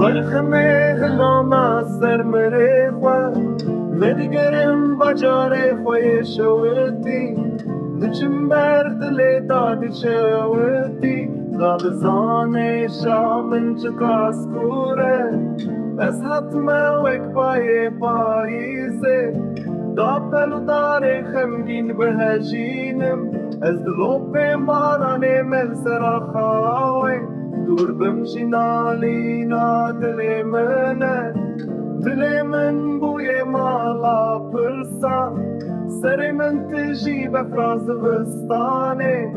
برخمه هلاما سر مريخوا مدقرم بجاري خوي شوتي دچم برد لداد شوتي غابزاني شامن چكاس كوره بس حتما وك پاییزه داپل داره خمگین بهجینم از دلوب مارانه مل سراخاوه دور بمشي نالينا دل من بوی مالا پرسان سر من تجي بفراز بستانه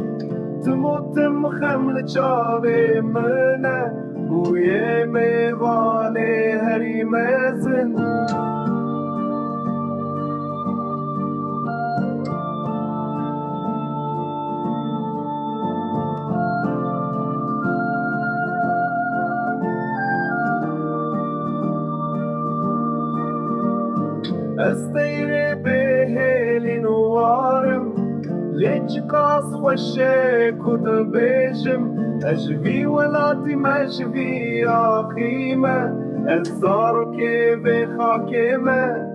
تموتم خمل چاوه منه بوی میوانه هری مزن استير بهلي نوارم ليش قاس خوشي كود بيجم أجبي ولاتي مجبي يا قيمة الزار كيف خاكمة